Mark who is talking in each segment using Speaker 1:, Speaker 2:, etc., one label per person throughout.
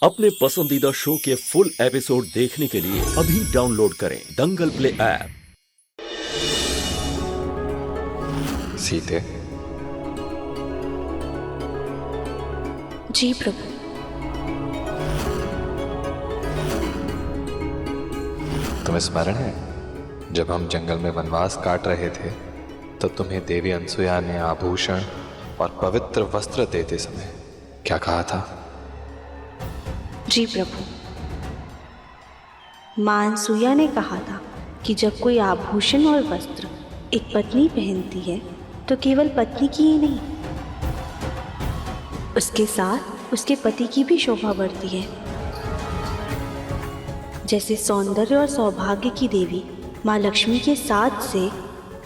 Speaker 1: अपने पसंदीदा शो के फुल एपिसोड देखने के लिए अभी डाउनलोड करें दंगल प्ले ऐप।
Speaker 2: सीते,
Speaker 3: जी प्रभु।
Speaker 2: तुम्हें स्मरण है जब हम जंगल में वनवास काट रहे थे तब तुम्हें देवी अनसुया ने आभूषण और पवित्र वस्त्र देते समय क्या कहा था?
Speaker 3: जी प्रभु। मां अनसुया ने कहा था कि जब कोई आभूषण और वस्त्र एक पत्नी पहनती है तो केवल पत्नी की ही नहीं, उसके साथ उसके पति की भी शोभा बढ़ती है। जैसे सौंदर्य और सौभाग्य की देवी मां लक्ष्मी के साथ से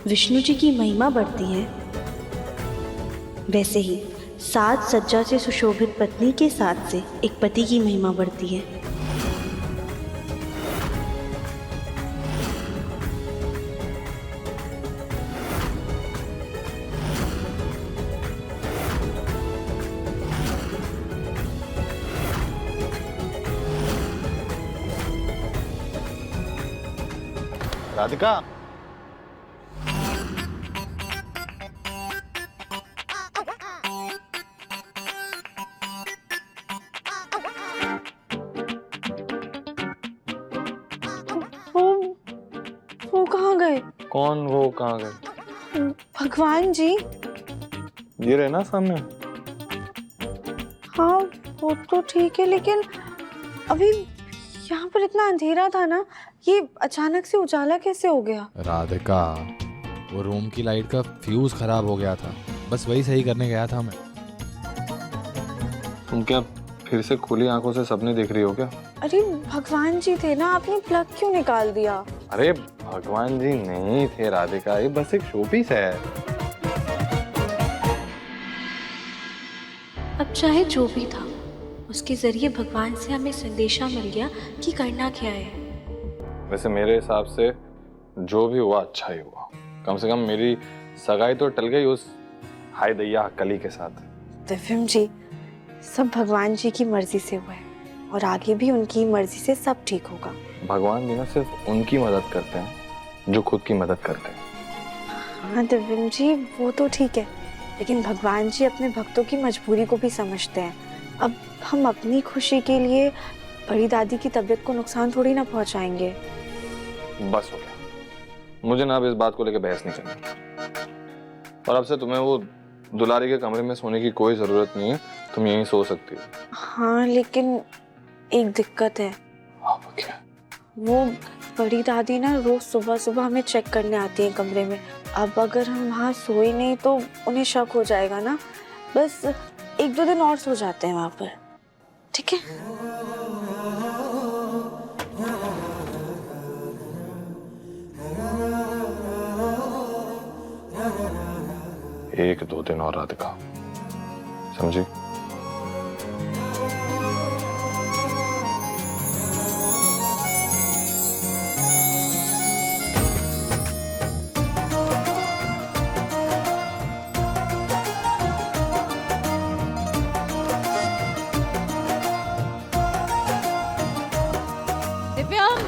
Speaker 3: विष्णु जी की महिमा बढ़ती है, वैसे ही साज सज्जा से सुशोभित पत्नी के साथ से एक पति की महिमा बढ़ती है।
Speaker 4: राधिका,
Speaker 5: वो कहाँ गए?
Speaker 4: कौन वो कहाँ गए?
Speaker 5: भगवान जी।
Speaker 4: ये रहे ना सामने।
Speaker 5: हाँ वो तो ठीक है, लेकिन अभी यहाँ पर इतना अंधेरा था ना, ये अचानक से उजाला कैसे हो गया?
Speaker 6: राधिका, वो रूम की लाइट का फ्यूज खराब हो गया था, बस वही सही करने गया था मैं।
Speaker 4: तुम क्या फिर से खुली आंखों से सपने देख रही हो क्या?
Speaker 5: अरे भगवान जी थे ना, आपने प्लग क्यों निकाल दिया?
Speaker 4: अरे भगवान जी नहीं थे राधिका, ये बस एक शोपीस है।
Speaker 3: अब चाहे जो भी था, उसके जरिए भगवान से हमें संदेशा मिल गया कि करना क्या है।
Speaker 4: वैसे मेरे हिसाब से जो भी हुआ अच्छा ही हुआ। कम से कम मेरी सगाई तो टल गई उस हाय दैया कली के साथ।
Speaker 5: दिव्यम जी, सब भगवान जी की मर्जी से हुआ है और आगे भी उनकी मर्जी से सब ठीक होगा।
Speaker 4: भगवान जी ना सिर्फ उनकी मदद करते हैं जो खुद की मदद करते हैं।
Speaker 5: हाँ दिव्यम जी, वो तो ठीक है, लेकिन भगवान जी अपने भक्तों की मजबूरी को भी समझते हैं। अब हम अपनी खुशी के लिए बड़ी दादी की तबीयत को नुकसान थोड़ी ना पहुंचाएंगे।
Speaker 4: बस हो गया, मुझे ना अब इस बात को लेकर बहस नहीं करनी। और अब से तुम्हें वो दुलारी के कमरे में सोने की कोई जरूरत नहीं है, तुम यहीं सो सकती हो।
Speaker 5: हाँ लेकिन एक दिक्कत है।
Speaker 4: हाँ वो क्या?
Speaker 5: वो बड़ी दादी ना रोज सुबह सुबह हमें चेक करने आती है कमरे में। अब अगर हम वहाँ सोए नहीं तो उन्हें शक हो जाएगा ना। बस 1-2 दिन और सो जाते हैं वहाँ पर, ठीक है?
Speaker 4: एक दो दिन और राधिका, समझी?
Speaker 7: दिव्यम,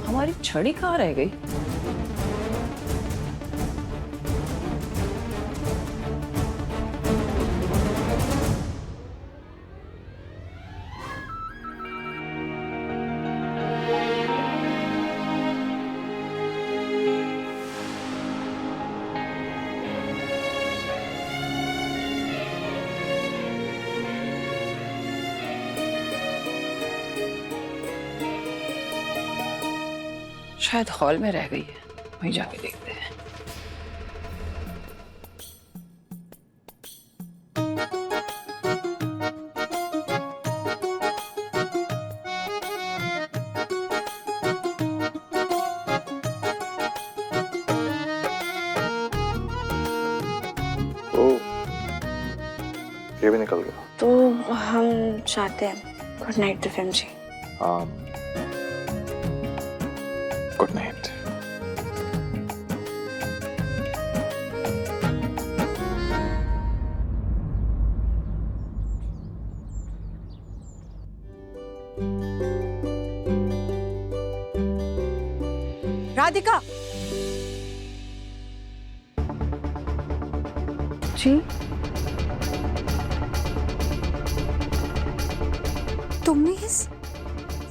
Speaker 7: हमारी छड़ी कहाँ रह गई? शायद हॉल में रह गई है, वहीं जाके देखते हैं।
Speaker 4: तो ये भी निकल गया।
Speaker 5: तो हम चाहते हैं। गुड नाइट दिव्यम जी।
Speaker 4: हाँ, गुड नाइट।
Speaker 8: राधिका,
Speaker 3: जी
Speaker 8: तुमने इस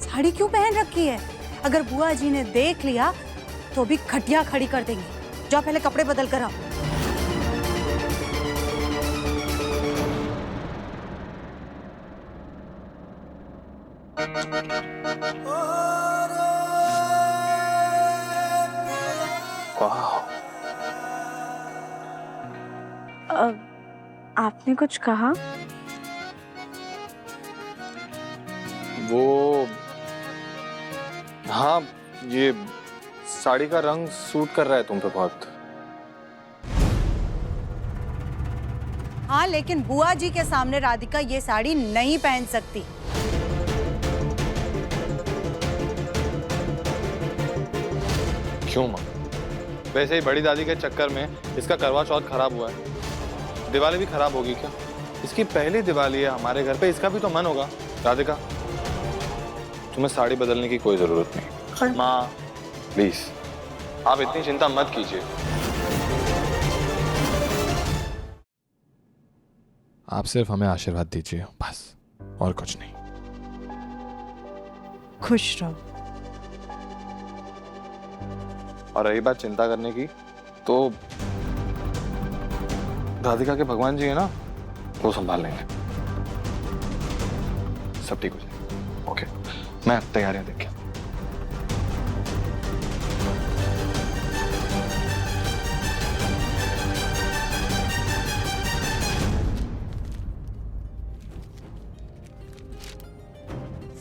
Speaker 8: साड़ी क्यों पहन रखी है? अगर बुआ जी ने देख लिया तो भी खटिया खड़ी कर देंगे। जाओ पहले कपड़े बदल कर आओ।
Speaker 5: आपने कुछ कहा?
Speaker 4: वो हाँ, ये साड़ी का रंग सूट कर रहा है तुम पे बहुत।
Speaker 8: हाँ, लेकिन बुआ जी के सामने राधिका ये साड़ी नहीं पहन सकती।
Speaker 4: क्यों माँ? वैसे ही बड़ी दादी के चक्कर में इसका करवा चौथ खराब हुआ है, दिवाली भी खराब होगी क्या? इसकी पहली दिवाली है हमारे घर पे, इसका भी तो मन होगा। राधिका, तुम्हें साड़ी बदलने की कोई जरूरत नहीं। माँ प्लीज, आप इतनी चिंता मत कीजिए।
Speaker 6: आप सिर्फ हमें आशीर्वाद दीजिए बस, और कुछ नहीं।
Speaker 8: खुश रहो।
Speaker 4: और रही बात चिंता करने की, तो राधिका के भगवान जी है ना, वो संभाल लेंगे, सब ठीक हो जाएगा। ओके, मैं तैयारियां देख के।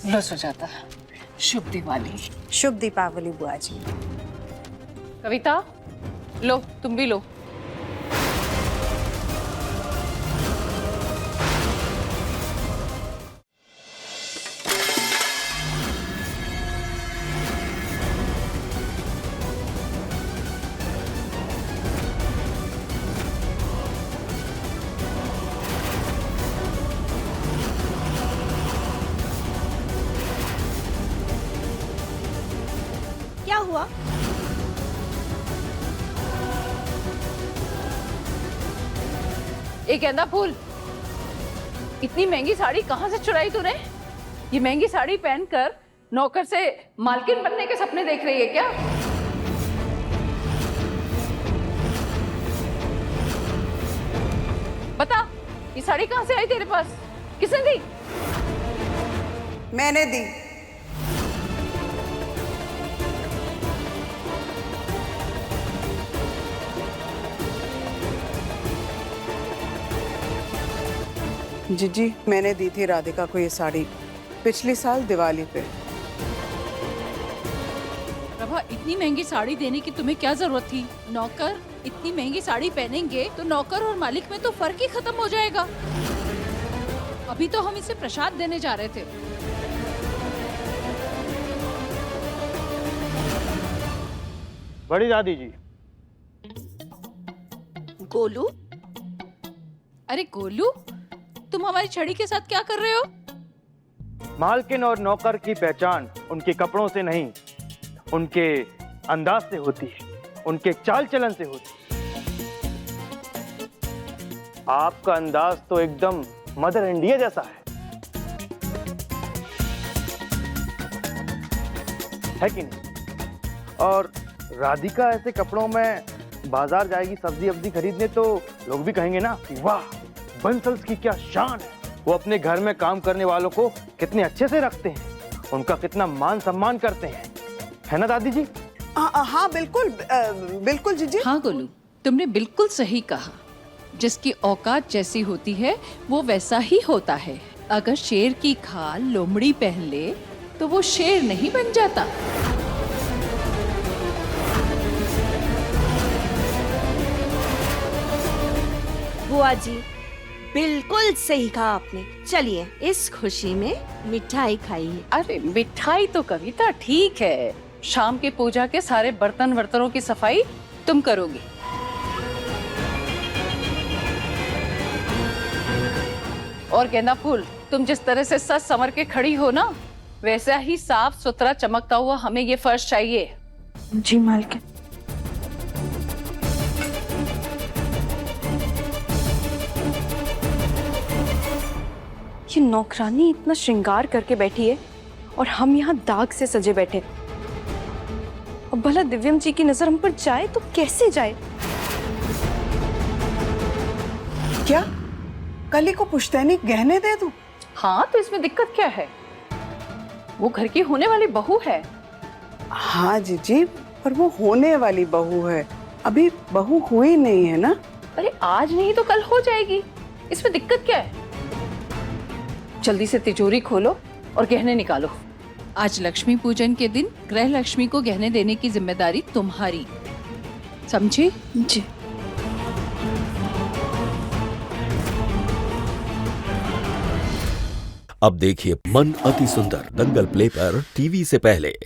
Speaker 7: लो सुजाता, शुभ दिवाली।
Speaker 8: शुभ दीपावली बुआ जी।
Speaker 7: कविता, लो तुम भी लो।
Speaker 3: क्या हुआ?
Speaker 7: एक गेंदा फूल, इतनी महंगी साड़ी कहाँ से चुराई तूने? ये महंगी साड़ी पहनकर नौकर से मालकिन बनने के सपने देख रही है क्या? बता, ये साड़ी कहाँ से आई तेरे पास? किसने दी?
Speaker 8: मैंने दी।
Speaker 9: जी, मैंने दी थी राधिका को ये साड़ी पिछले साल दिवाली पे।
Speaker 10: प्रभा, इतनी महंगी साड़ी देने की तुम्हें क्या जरूरत थी? नौकर इतनी महंगी साड़ी पहनेंगे तो नौकर और मालिक में तो फर्क ही खत्म हो जाएगा। अभी तो हम इसे प्रसाद देने जा रहे थे।
Speaker 11: बड़ी दादी जी।
Speaker 10: गोलू? अरे गोलू, तुम हमारी छड़ी के साथ क्या कर रहे हो?
Speaker 11: मालकिन और नौकर की पहचान उनके कपड़ों से नहीं, उनके अंदाज से होती है, उनके चाल चलन से होती है। आपका अंदाज तो एकदम मदर इंडिया जैसा है कि नहीं? और राधिका ऐसे कपड़ों में बाजार जाएगी सब्जी अब्जी खरीदने तो लोग भी कहेंगे ना, वाह बंसल्स की क्या शान है। वो अपने घर में काम करने वालों को कितने अच्छे से रखते हैं, उनका कितना मान सम्मान करते हैं, है ना दादी जी?
Speaker 9: हाँ बिल्कुल बिल्कुल जीजी।
Speaker 10: हाँ गोलू, तुमने बिल्कुल सही कहा। जिसकी औकात जैसी होती है वो वैसा ही होता है। अगर शेर की खाल लोमड़ी पहन ले तो वो शेर नहीं बन जाता।
Speaker 3: बुआ जी बिल्कुल सही कहा आपने। चलिए इस खुशी में मिठाई खाइए।
Speaker 7: अरे मिठाई तो कविता ठीक है, शाम के पूजा के सारे बर्तनों की सफाई तुम करोगी। और गेंदा फूल, तुम जिस तरह से सच संवर के खड़ी हो ना, वैसा ही साफ सुथरा चमकता हुआ हमें ये फर्श चाहिए।
Speaker 5: जी मालकिन। ये नौकरानी इतना श्रृंगार करके बैठी है और हम यहाँ दाग से सजे बैठे। अब भला दिव्यम जी की नजर हम पर जाए तो कैसे जाए?
Speaker 9: क्या कली को पुश्तैनी गहने दे दूं?
Speaker 7: हाँ तो इसमें दिक्कत क्या है, वो घर की होने वाली बहू है।
Speaker 9: हाँ जीजी, पर वो होने वाली बहू है, अभी बहू हुई नहीं है ना।
Speaker 7: अरे आज नहीं तो कल हो जाएगी, इसमें दिक्कत क्या है। जल्दी से तिजोरी खोलो और गहने निकालो।
Speaker 10: आज लक्ष्मी पूजन के दिन गृह लक्ष्मी को गहने देने की जिम्मेदारी तुम्हारी, समझी?
Speaker 5: जी।
Speaker 1: अब देखिए मन अति सुंदर दंगल प्ले पर टीवी से पहले।